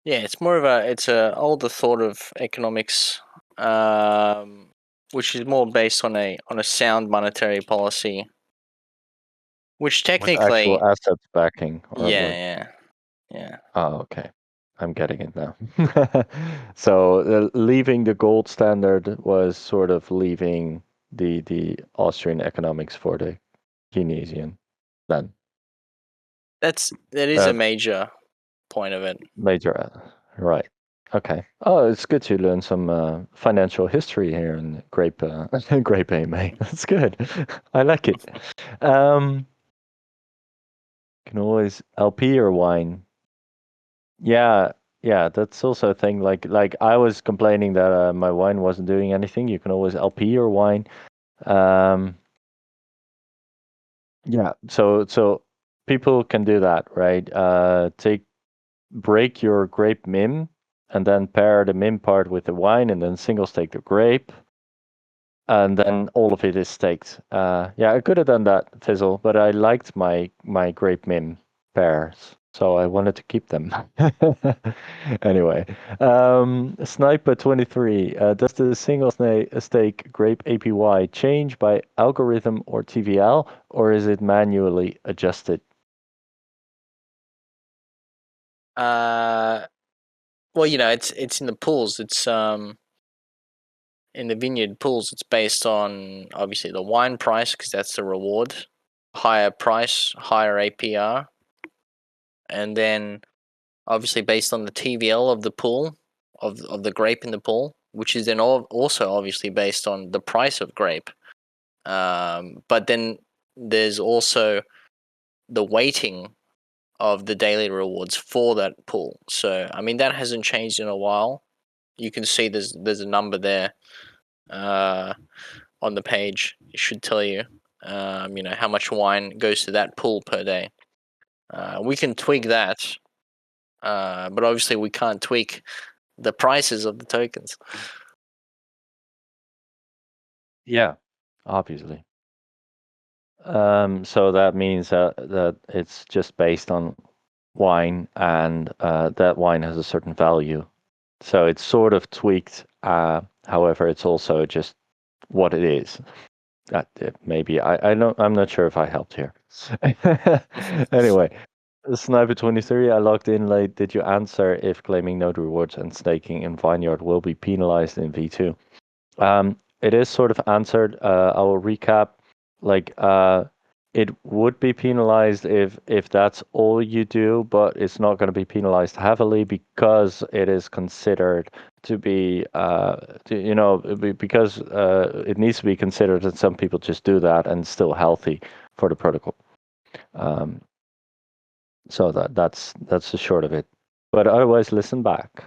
Yeah, it's more of it's a older thought of economics, um, which is more based on a sound monetary policy, which With actual technically, assets backing, or yeah, like, yeah, yeah. oh, okay, I'm getting it now. So leaving the gold standard was sort of leaving the Austrian economics for the Keynesian then. That is a Uh, major point of it. Major, right? Okay. Oh, it's good to learn some financial history here in Grape Grape AMA. That's good. I like it. Um, can always LP or wine. Yeah, yeah, that's also a thing. Like I was complaining that my wine wasn't doing anything. You can always LP or wine. Um, yeah, so people can do that, right? Break your grape mim and then pair the mim part with the wine and then single stake the grape. And then all of it is staked. Yeah, I could have done that, Fizzle, but I liked my grape mim pairs, so I wanted to keep them. Anyway, Sniper 23. Does the single stake grape APY change by algorithm or TVL, or is it manually adjusted? Uh, well, it's in the pools. It's in the vineyard pools. It's based on obviously the wine price because that's the reward. Higher price, higher APR, and then obviously based on the TVL of the pool of the grape in the pool, which is then also obviously based on the price of grape. But then there's also the weighting of the daily rewards for that pool. So I mean that hasn't changed in a while. You can see there's a number there on the page. It should tell you, how much wine goes to that pool per day. We can tweak that, but obviously we can't tweak the prices of the tokens. Yeah, obviously. So that means that it's just based on wine, and that wine has a certain value. So it's sort of tweaked. However, it's also just what it is. Maybe I don't. I'm not sure if I helped here. Anyway, Sniper 23. I logged in late. Did you answer if claiming node rewards and staking in Vineyard will be penalized in V2? It is sort of answered. I will recap. Like, it would be penalized if that's all you do, but it's not going to be penalized heavily because it is considered to be, because it needs to be considered that some people just do that and it's still healthy for the protocol. Um, so that's the short of it. But otherwise, listen back.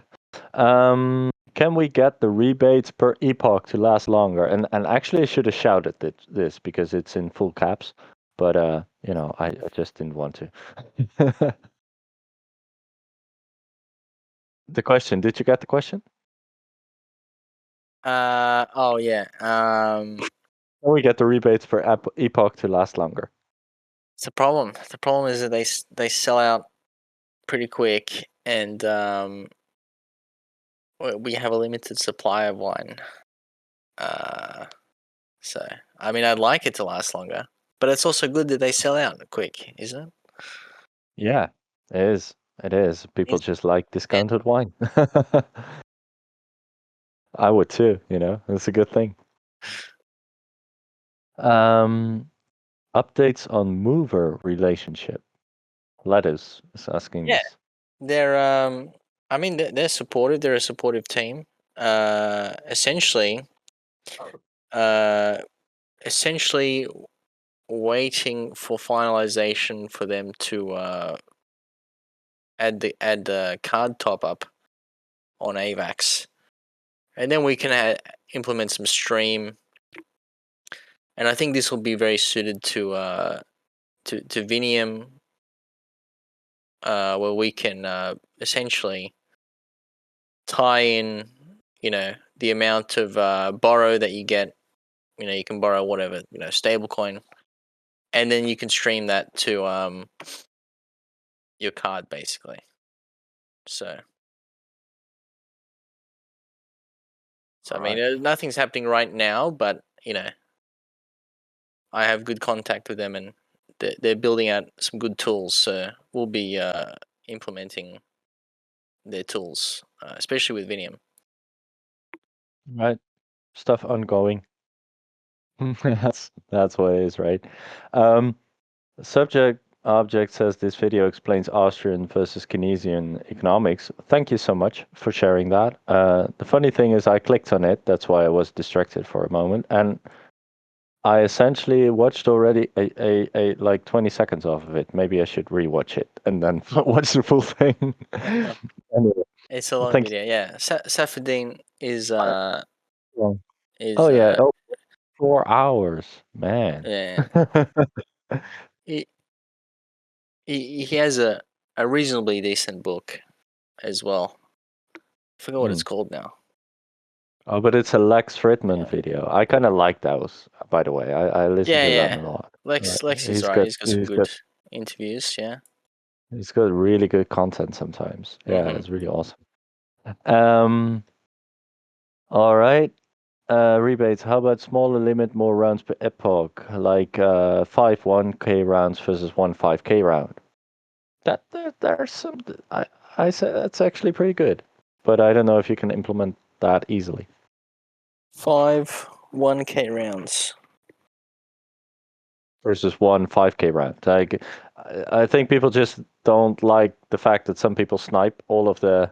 Can we get the rebates per epoch to last longer? And actually, I should have shouted this because it's in full caps, but I just didn't want to. The question, did you get the question? Oh yeah. Can we get the rebates per epoch to last longer? It's a problem. The problem is that they sell out pretty quick, and we have a limited supply of wine. Uh, so I mean, I'd like it to last longer, but it's also good that they sell out quick, isn't it? Yeah, it is. It is. People Is just like and discounted wine. I would too, it's a good thing. Um, Updates on mover relationship. Lettuce is asking yeah, this. they're I mean they're supportive. They're a supportive team. Essentially, uh, essentially waiting for finalization for them to add the card top up on AVAX, and then we can implement some stream. And I think this will be very suited to Vinium, where we can essentially tie in the amount of borrow that you get. You can borrow whatever, stablecoin, and then you can stream that to your card basically. So I mean, nothing's happening right now, but I have good contact with them, and they're building out some good tools. So we'll be implementing their tools, especially with Vinium. Right. Stuff ongoing. That's what it is, right? Subject object says this video explains Austrian versus Keynesian economics. Thank you so much for sharing that. The funny thing is I clicked on it. That's why I was distracted for a moment. And I essentially watched already a like 20 seconds off of it. Maybe I should rewatch it and then watch the full thing. Anyway, It's a long thanks. video. Yeah, Safadine is Long. is Oh yeah, 4 hours, man. yeah. He he has a reasonably decent book as well. I forgot what it's called now. Oh, but it's a Lex Fridman Yeah. video. I kind of like those, by the way. I listen to them a lot. Lex is He's right. good. He's got some He's good good. interviews. Yeah. He's got really good content sometimes. Yeah, Mm-hmm. it's really awesome. Um, all right. Rebates. How about smaller limit, more rounds per epoch, like 5 1K rounds versus 1 5K round? There's some. I say that's actually pretty good, but I don't know if you can implement that easily. 5 1K rounds versus 1 5K round. Like, I think people just don't like the fact that some people snipe all of the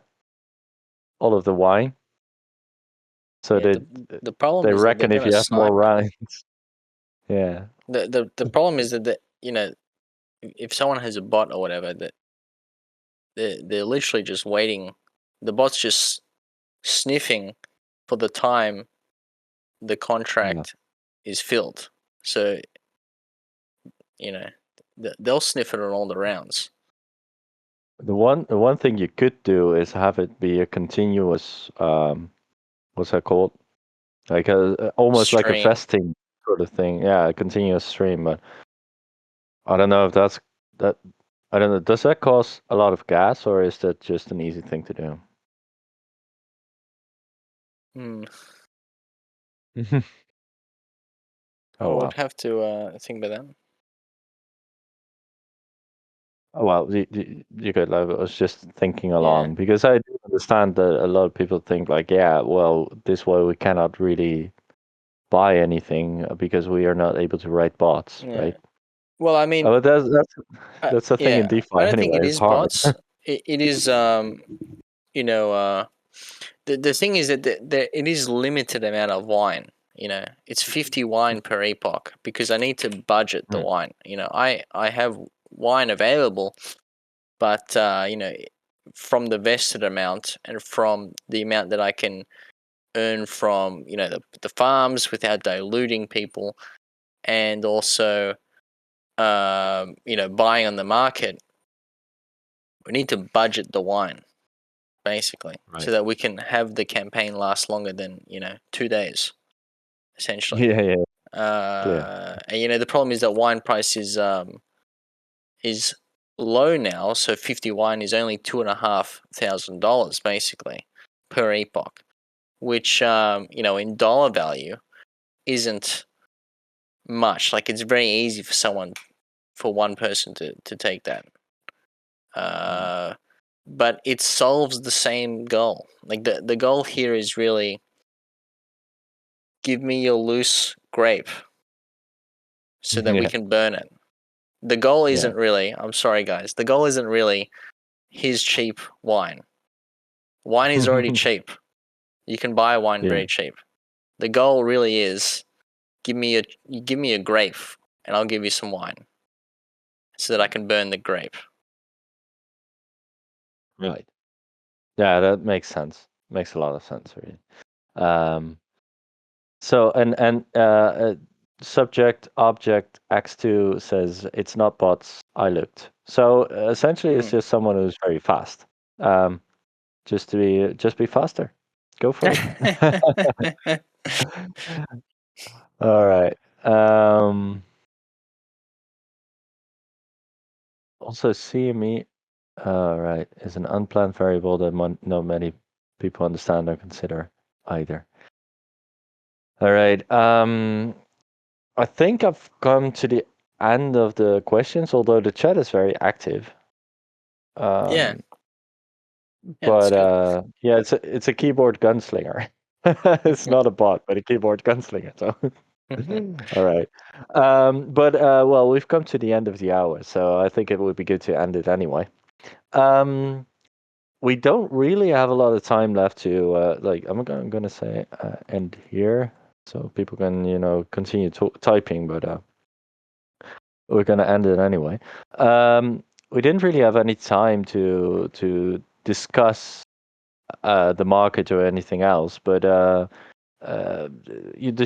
wine. So Yeah. The problem they is that they're reckon if gonna you have more snipe. rounds, yeah, The problem is that if someone has a bot or whatever, that they're literally just waiting. The bot's just sniffing for the time the contract is filled. So they'll sniff it on all the rounds. the one thing you could do is have it be a continuous what's that called? Like almost like a Stream. vesting sort of thing. Yeah, a continuous stream. But I don't know if that's that. I don't know. Does that cost a lot of gas, or is that just an easy thing to do? Hmm. I Oh would wow. have to think about that. Oh, well, you could. I was just thinking Yeah. along because I do understand that a lot of people think like, yeah, well, this way we cannot really buy anything because we are not able to write bots, Yeah. right? Well, I mean, Oh, that's a thing in yeah, DeFi I don't think anyway. it It's is hard. bots. It is the thing is that it is limited amount of wine. It's 50 wine per epoch because I need to budget the Mm, wine. I have wine available, but from the vested amount and from the amount that I can earn from the farms without diluting people, and also buying on the market, we need to budget the wine basically so right. that we can have the campaign last longer than 2 days essentially. Yeah, yeah, clear. And the problem is that wine price is low now, so 50 wine is only $2,500 basically per epoch, which in dollar value isn't much. Like, it's very easy for one person to take that. Mm. But it solves the same goal. Like, the goal here is really, give me your loose grape so that we Yeah, can burn it. The goal yeah. isn't really, I'm sorry guys, the goal isn't really here's cheap wine. Wine is already cheap. You can buy wine Yeah, very cheap. The goal really is give me a grape and I'll give you some wine so that I can burn the grape. right. Yeah, that makes sense. Makes a lot of sense, really. Um, So subject object X2 says it's not bots. I looked. So essentially, it's Hmm. just someone who's very fast. Um, just be faster. Go for it. All right. Also, CME, right, is an unplanned variable that not many people understand or consider either. All right. I think I've come to the end of the questions, although the chat is very active. Yeah, Um, yeah, that's but good. yeah, it's a keyboard gunslinger. It's not a bot, but a keyboard gunslinger. So, all right. But well, we've come to the end of the hour, so I think it would be good to end it anyway. We don't really have a lot of time left to like. I'm gonna say end here, so people can continue typing, but we're gonna end it anyway. We didn't really have any time to discuss the market or anything else, but the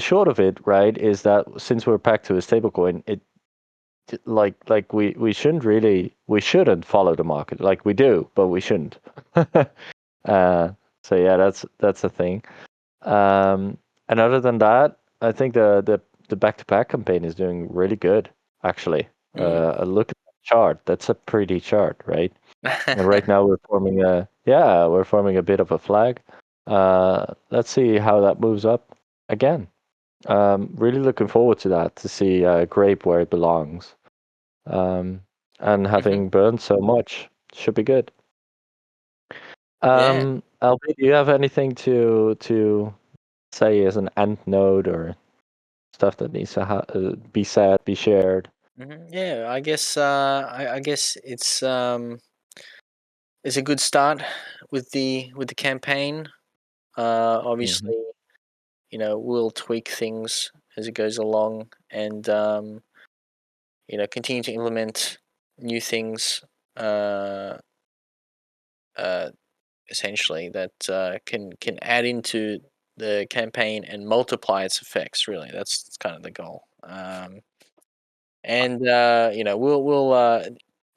short of it, right, is that since we're back to a stablecoin, it like we shouldn't follow the market. Like we do, but we shouldn't. So yeah, that's a thing. And other than that, I think the back-to-back campaign is doing really good, actually. Mm. Look at the chart. That's a pretty chart, right? And right now we're forming a bit of a flag. Let's see how that moves up again. Really looking forward to that, to see Grape where it belongs. And Mhm. having burned so much, should be good. Yeah. LP, do you have anything to say as an end node or stuff that needs to be said, be shared? Yeah, I guess I guess it's a good start with the campaign. Hmm. Obviously, we'll tweak things as it goes along, and continue to implement new things. Uh, uh, Essentially, that can add into the campaign and multiply its effects. Really, that's kind of the goal. And we'll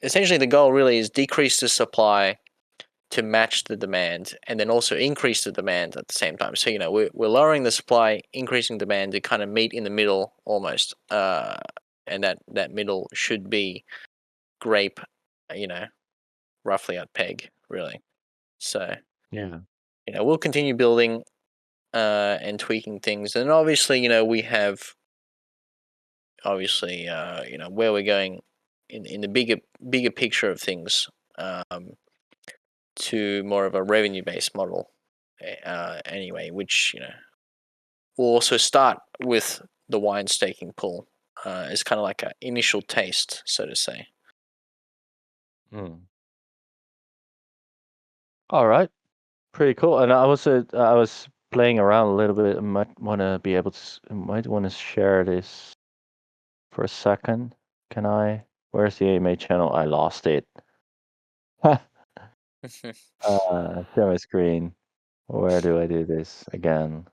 essentially the goal really is decrease the supply to match the demand, and then also increase the demand at the same time. So we're lowering the supply, increasing demand to kind of meet in the middle almost, and that middle should be grape, you know, roughly at peg really. So Yeah. we'll continue building and tweaking things, and obviously we have obviously where we're going in the bigger picture of things, um, to more of a revenue based model, anyway, which we'll also start with the wine staking pool, as kind of like an initial taste, so to say. Mm. All right. Pretty cool. And I was playing around a little bit. I might want to be able to might want to share this for a second. Can I? Where's the AMA channel? I lost it. Share my screen. Where do I do this again?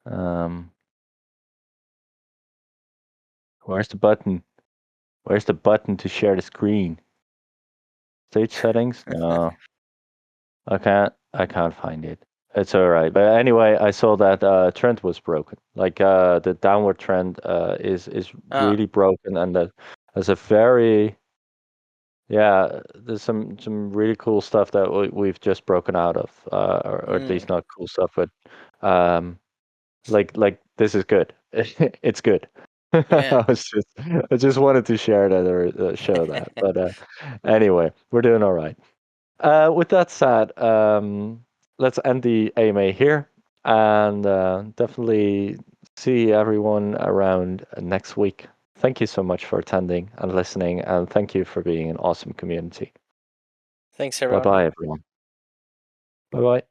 Um, where's the button? Where's the button to share the screen? Stage settings? No, I can't find it. It's all right. But anyway, I saw that trend was broken. Like the downward trend is Ah, really broken, and that there's a very yeah. There's some really cool stuff that we've just broken out of, or at least mm, not cool stuff, but um, like this is good. It's good. yeah. I just wanted to share that or show that. But anyway, we're doing all right. With that said, let's end the AMA here and definitely see everyone around next week. Thank you so much for attending and listening, and thank you for being an awesome community. Thanks, Bye everyone. bye, everyone. Bye bye.